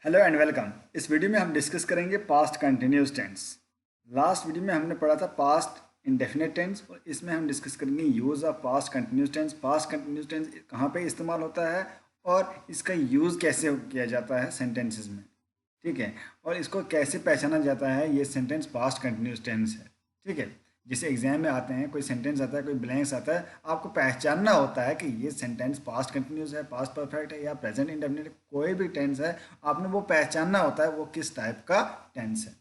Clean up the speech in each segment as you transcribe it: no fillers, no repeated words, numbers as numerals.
Hello and welcome. इस video में हम डिस्कस करेंगे past continuous tense. Last video में हमने पढ़ा था पास्ट इंडेफिनिट टेंस और इसमें हम डिस्कस करेंगे use of past continuous tense. Past continuous tense कहाँ पे इस्तेमाल होता है और इसका यूज़ कैसे किया जाता है सेंटेंसेस में, ठीक है, और इसको कैसे पहचाना जाता है ये सेंटेंस पास्ट कंटिन्यूस टेंस है, ठीक है। जैसे एग्जाम में आते हैं, कोई सेंटेंस आता है, कोई ब्लैंक्स आता है, आपको पहचानना होता है कि ये सेंटेंस पास्ट कंटिन्यूस है, पास्ट परफेक्ट है या प्रेजेंट इंडेफिनिट, कोई भी टेंस है, आपने वो पहचानना होता है वो किस टाइप का टेंस है।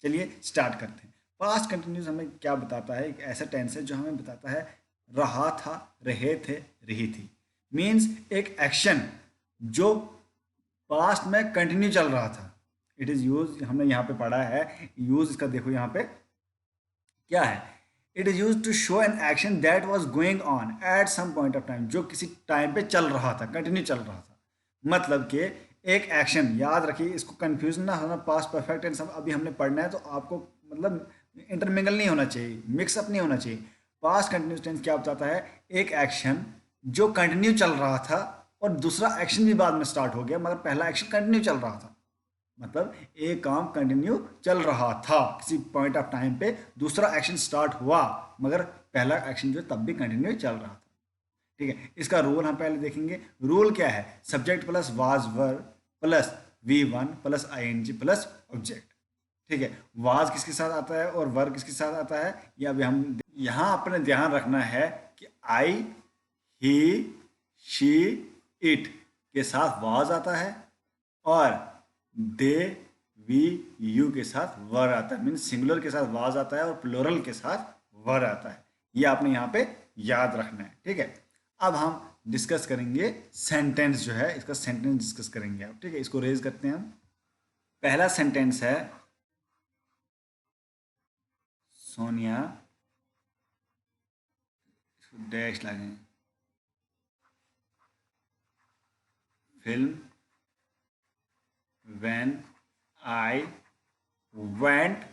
चलिए स्टार्ट करते हैं। पास्ट कंटिन्यूस हमें क्या बताता है? एक ऐसा टेंस है जो हमें बताता है रहा था, रहे थे, रही थी। मीन्स एक एक्शन जो पास्ट में कंटिन्यू चल रहा था। इट इज़ यूज, हमने यहाँ पे पढ़ा है यूज, इसका देखो यहाँ पे क्या है। It is use to show an action that was going on at some point of time, जो किसी टाइम पे चल रहा था, कंटिन्यू चल रहा था। मतलब कि एक एक्शन, याद रखिए, इसको कंफ्यूजन ना होना, पास्ट परफेक्ट एंड सब अभी हमने पढ़ना है तो आपको मतलब इंटरमिंगल नहीं होना चाहिए, मिक्सअप नहीं होना चाहिए। पास्ट कंटिन्यूस टेंस क्या बताता है? एक एक्शन जो कंटिन्यू चल रहा था और दूसरा एक्शन भी बाद में स्टार्ट हो गया, मगर पहला एक्शन कंटिन्यू चल रहा था। मतलब एक काम कंटिन्यू चल रहा था, किसी पॉइंट ऑफ टाइम पे दूसरा एक्शन स्टार्ट हुआ, मगर पहला एक्शन जो तब भी कंटिन्यू चल रहा था, ठीक है। इसका रूल हम पहले देखेंगे। रूल क्या है? Subject plus was were plus V1 plus ING plus object, ठीक है। वाज किसके साथ आता है और वर किसके साथ आता है, ये अभी हम यहाँ अपने ध्यान रखना है कि आई, ही, शी, इट के साथ वाज आता है और दे, वी, यू के साथ वर आता है। मीन्स सिंगुलर के साथ वाज आता है और प्लूरल के साथ वर आता है। ये आपने यहाँ पे याद रखना है, ठीक है। अब हम डिस्कस करेंगे सेंटेंस जो है, इसका सेंटेंस डिस्कस करेंगे आप, ठीक है। इसको रेज करते हैं हम। पहला सेंटेंस है सोनिया, डैश लगाएं, film when I went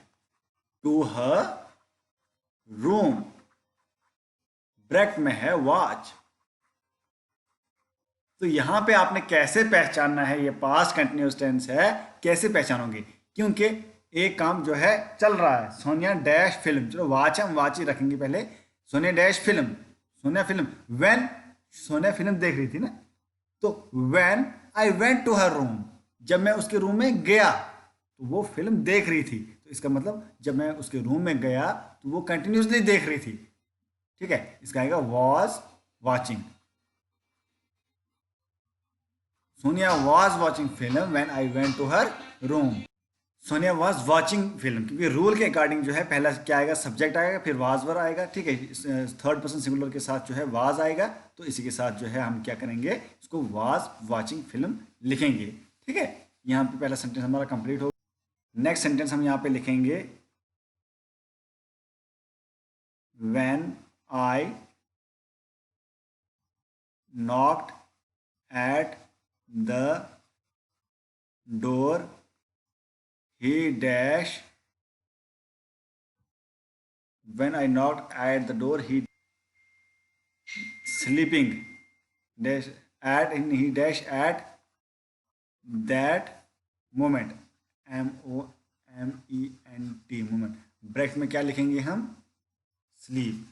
to her room, bracket में है वॉच। तो यहां पे आपने कैसे पहचानना है ये पास्ट कंटिन्यूस टेंस है, कैसे पहचानोगे? क्योंकि एक काम जो है चल रहा है, सोनिया डैश फिल्म, चलो वाच हम वाच ही रखेंगे पहले। Sonia dash film, Sonia film when, Sonia film देख रही थी ना, तो when I went to her room, जब मैं उसके रूम में गया तो वो फिल्म देख रही थी। तो इसका मतलब जब मैं उसके रूम में गया तो वो कंटिन्यूसली देख रही थी, ठीक है। इसका आएगा was watching. Sonia was watching film when I went to her room. Sonia was watching film, क्योंकि रूल के अकॉर्डिंग जो है पहला क्या आएगा? सब्जेक्ट आएगा, फिर वाज वर आएगा, ठीक है। थर्ड पर्सन सिंगुलर के साथ जो है वाज आएगा, तो इसी के साथ जो है हम क्या करेंगे, इसको वाज वॉचिंग फिल्म लिखेंगे, ठीक है। यहाँ पे पहला सेंटेंस हमारा कंप्लीट हो। नेक्स्ट सेंटेंस हम यहाँ पे लिखेंगे when I knocked at the door he dash, when I knocked at the door he sleeping, dash at, he dash at that moment, moment, moment, bracket में क्या लिखेंगे हम? स्लीप।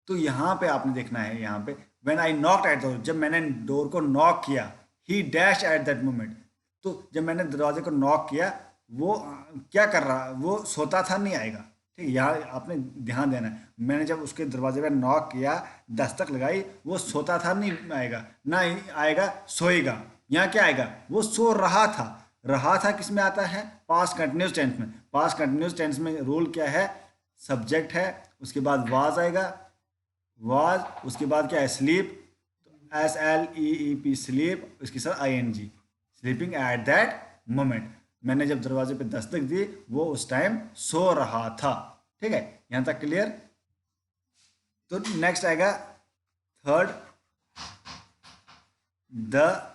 तो यहाँ पे आपने देखना है, यहाँ पे when I knocked at the door, जब मैंने डोर को नॉक किया, ही डैश एट दैट मोमेंट, तो जब मैंने दरवाजे को नॉक किया वो क्या कर रहा, वो सोता था, नहीं आएगा, ठीक है। यहाँ आपने ध्यान देना है, मैंने जब उसके दरवाजे पे नॉक किया, दस्तक लगाई, वो सोता था, नहीं आएगा, ना ही आएगा सोएगा। यहाँ क्या आएगा? वो सो रहा था। रहा था किस में आता है? पास्ट कंटिन्यूस टेंस में। पास्ट कंटिन्यूस टेंस में रूल क्या है? सब्जेक्ट है, उसके बाद वाज आएगा, वाज, उसके बाद क्या है? स्लीप, SLEEP स्लीप, उसके साथ ING, sleeping at that moment. मैंने जब दरवाजे पे दस्तक दी वो उस टाइम सो रहा था, ठीक है। यहां तक क्लियर? तो नेक्स्ट आएगा third, the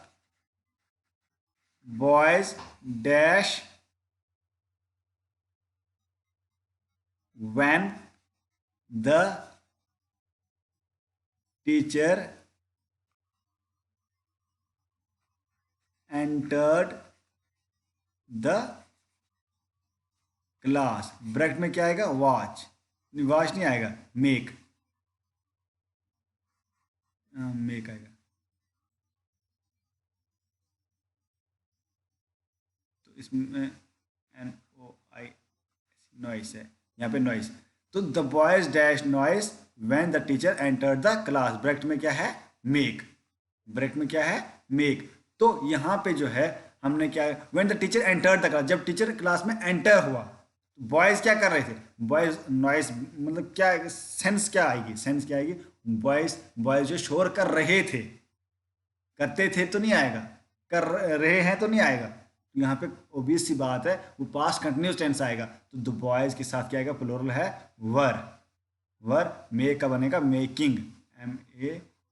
boys dash when the teacher entered the class, bracket में क्या आएगा, वॉच, वॉच नहीं आएगा, मेक, मेक आएगा। तो इसमें NOI नॉइस है, यहाँ पे नॉइस। तो the boys dash noise when the teacher enter the class, bracket में क्या है, मेक, ब्रैकेट में क्या है, मेक। तो यहाँ पे जो है हमने क्या, when the teacher enter the class, जब टीचर क्लास में एंटर हुआ, बॉयज क्या कर रहे थे, बॉयज नॉइस मतलब क्या, सेंस क्या आएगी, सेंस क्या आएगी, बॉयज, बॉयज जो शोर कर रहे थे, करते थे तो नहीं आएगा, कर रहे हैं तो नहीं आएगा। तो यहाँ पे ओबियस सी बात है वो पास्ट कंटिन्यूस टेंस आएगा। तो द बॉयज के साथ क्या आएगा, प्लूरल है वर, वर, मेक का बनेगा making,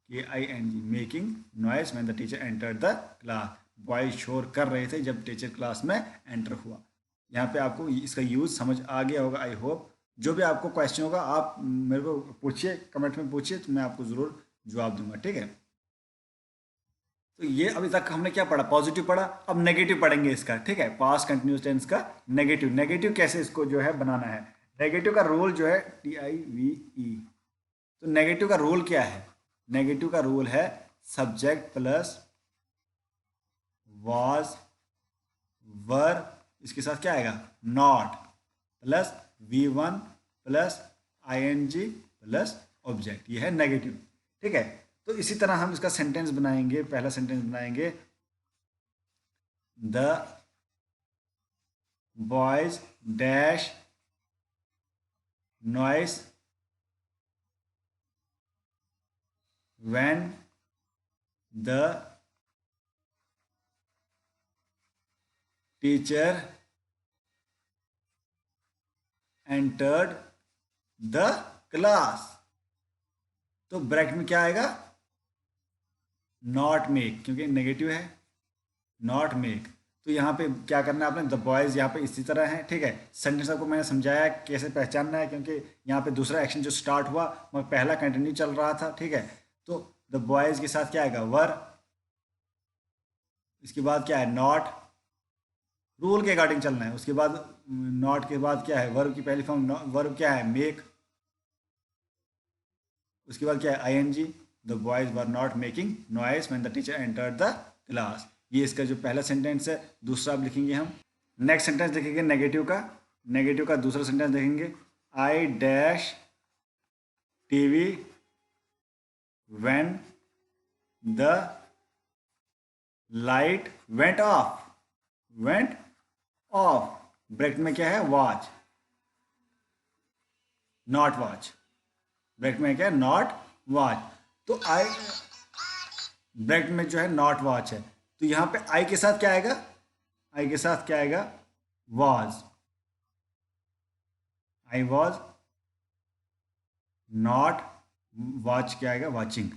MEKING, making noise when the teacher enter the class, boys शोर कर रहे थे जब टीचर क्लास में एंटर हुआ। यहाँ पे आपको इसका यूज़ समझ आ गया होगा आई होप। जो भी आपको क्वेश्चन होगा आप मेरे को पूछिए, कमेंट में पूछिए, तो मैं आपको ज़रूर जवाब दूंगा, ठीक है। तो ये अभी तक हमने क्या पढ़ा, पॉजिटिव पढ़ा, अब नेगेटिव पढ़ेंगे इसका, ठीक है, पास्ट कंटिन्यूस टेंस का नेगेटिव, नेगेटिव कैसे इसको जो है बनाना है। नेगेटिव का रूल जो है TIVE, तो नेगेटिव का रूल क्या है, नेगेटिव का रूल है सब्जेक्ट प्लस वाज वर, इसके साथ क्या आएगा, not, plus V1 plus ING plus object, ये है नेगेटिव, ठीक है। तो इसी तरह हम इसका सेंटेंस बनाएंगे, पहला सेंटेंस बनाएंगे, the boys dash noise when the teacher entered the class. तो ब्रैकेट में क्या आएगा, नॉट मेक, क्योंकि नेगेटिव है, नॉट मेक। तो यहाँ पे क्या करना है आपने, द बॉयज यहाँ पे इसी तरह है, ठीक है। सेंटेंस आपको मैंने समझाया कैसे पहचानना है, क्योंकि यहाँ पे दूसरा एक्शन जो स्टार्ट हुआ मगर पहला कंटिन्यू चल रहा था, ठीक है। तो द बॉयज के साथ क्या आएगा, वर, इसके बाद क्या है, नॉट, रूल के अकॉर्डिंग चलना है। उसके बाद नॉट के बाद क्या है, वर्ब की पहली फॉर्म, वर्ब क्या है, मेक, उसके बाद क्या है, ING, the boys were not making noise when the teacher entered the class. ये इसका जो पहला सेंटेंस है। दूसरा अब लिखेंगे हम, नेक्स्ट सेंटेंस देखेंगे नेगेटिव का, नेगेटिव का दूसरा सेंटेंस देखेंगे, I dash TV when the light went of, went of, bracket में क्या है, वॉच, नॉट वॉच, ब्रैकेट में क्या है, नॉट वॉच। तो आई, ब्रैकेट में जो है नॉट वॉच है, तो यहाँ पे आई के साथ क्या आएगा, आई के साथ क्या आएगा, was, I was not, watch क्या आएगा, watching,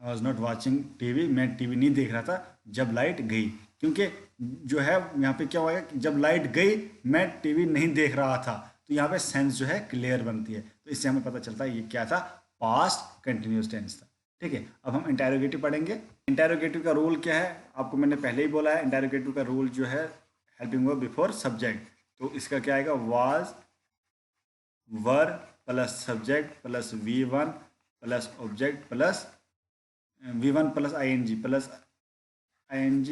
I was not watching TV, मैं TV नहीं देख रहा था जब लाइट गई, क्योंकि जो है यहाँ पे क्या होगा कि जब लाइट गई मैं TV नहीं देख रहा था। तो यहाँ पे सेंस जो है क्लियर बनती है, तो इससे हमें पता चलता है ये क्या था, पास्ट कंटिन्यूस टेंस था, ठीक है। अब हम इंटेरोगेटिव पढ़ेंगे। इंटेरोगेटिव का रूल क्या है, आपको मैंने पहले ही बोला है, इंटेरोगेटिव का रूल जो है हेल्पिंग वर्ब बिफोर सब्जेक्ट। तो इसका क्या आएगा, was were plus subject plus V1 plus object plus V1 plus ING plus ING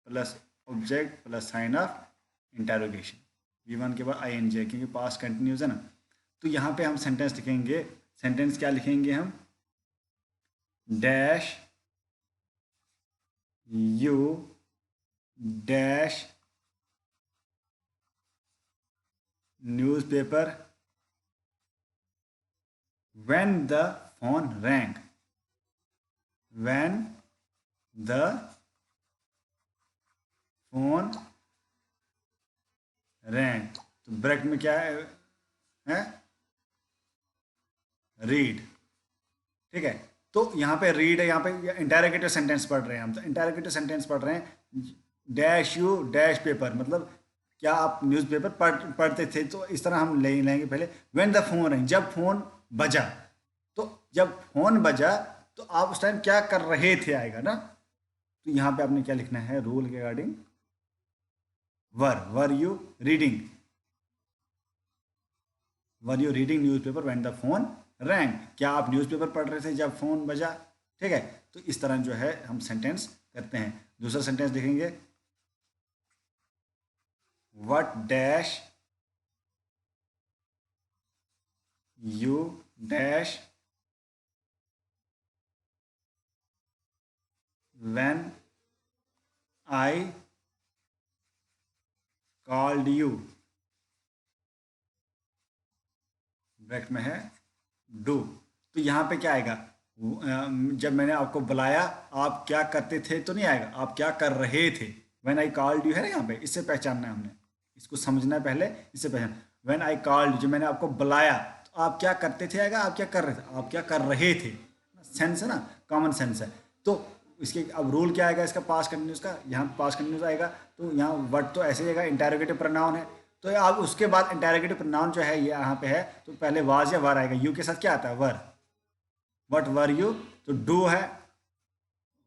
plus object plus sign of interrogation. V1 के बाद ING है क्योंकि पास्ट कंटिन्यूस है ना। तो यहाँ पे हम सेंटेंस लिखेंगे, सेंटेंस क्या लिखेंगे हम, dash you dash newspaper when the phone rang, when the phone rang। तो ब्रैकेट में क्या है रीड, ठीक है। तो यहाँ पे रीड है, यहाँ पे इंटेरोगेटिव सेंटेंस पढ़ रहे हैं हम, तो इंटेरोगेटिव सेंटेंस पढ़ रहे हैं, डैश यू डैश पेपर, मतलब क्या आप न्यूज़पेपर पढ़ते थे। तो इस तरह हम लेंगे पहले, व्हेन द फोन रैंग, जब फोन बजा। तो जब फोन बजा तो आप उस टाइम क्या कर रहे थे आएगा ना। तो यहाँ पे आपने क्या लिखना है रूल के according, were you reading, were you reading newspaper when the phone wrong, क्या आप न्यूज़पेपर पढ़ रहे थे जब फोन बजा। ठीक है, तो इस तरह जो है हम सेंटेंस करते हैं। दूसरा सेंटेंस देखेंगे, what dash you dash when I called you, bracket में है डू। तो यहाँ पे क्या आएगा, जब मैंने आपको बुलाया आप क्या करते थे तो नहीं आएगा, आप क्या कर रहे थे। व्हेन आई कॉल्ड यू है ना यहाँ पे, इससे पहचानना है हमने, इसको समझना है पहले, इससे पहचान। व्हेन आई कॉल्ड, जब मैंने आपको बुलाया तो आप क्या करते थे आएगा, आप क्या कर रहे थे, आप क्या कर रहे थे। सेंस है ना, कॉमन सेंस है। तो इसके अब रूल क्या आएगा इसका, पास्ट कंटिन्यूस का, यहाँ पास्ट कंटिन्यूस आएगा। तो यहाँ वर्ड तो ऐसे ही आएगा, इंटेरोगेटिव प्रोनाउन है, तो आप उसके बाद इंटेरोगेटिव प्रोनाउन जो है ये यहाँ पे है, तो पहले वाज या वर आएगा, यू के साथ क्या आता है वर, वट वर यू, तो डू है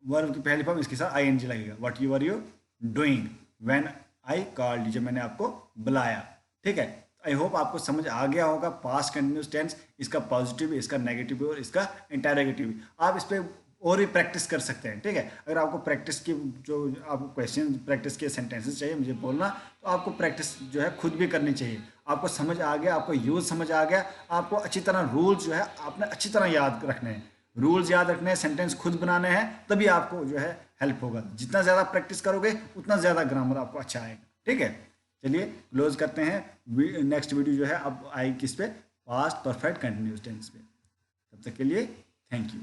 वर्ब की पहली फॉर्म, इसके साथ आई एन जी लगेगा, what you were you doing when I called, जब मैंने आपको बुलाया। ठीक है, आई होप आपको समझ आ गया होगा पास्ट कंटिन्यूस टेंस, इसका पॉजिटिव, इसका नेगेटिव और इसका इंटेरोगेटिव। आप इस पर और भी प्रैक्टिस कर सकते हैं। ठीक है, अगर आपको प्रैक्टिस की जो आपको क्वेश्चन प्रैक्टिस के सेंटेंसेस चाहिए मुझे बोलना, तो आपको प्रैक्टिस जो है खुद भी करनी चाहिए। आपको समझ आ गया, आपको यूज़ समझ आ गया, आपको अच्छी तरह रूल्स जो है आपने अच्छी तरह याद रखने हैं, रूल्स याद रखने हैं, सेंटेंस खुद बनाने हैं, तभी आपको जो है हेल्प होगा। जितना ज़्यादा प्रैक्टिस करोगे उतना ज़्यादा ग्रामर आपको अच्छा आएगा। ठीक है, चलिए क्लोज करते हैं। नेक्स्ट वीडियो जो है अब आएगी किस पे, पास्ट परफेक्ट कंटिन्यूस टेंस पे। तब तक के लिए थैंक यू।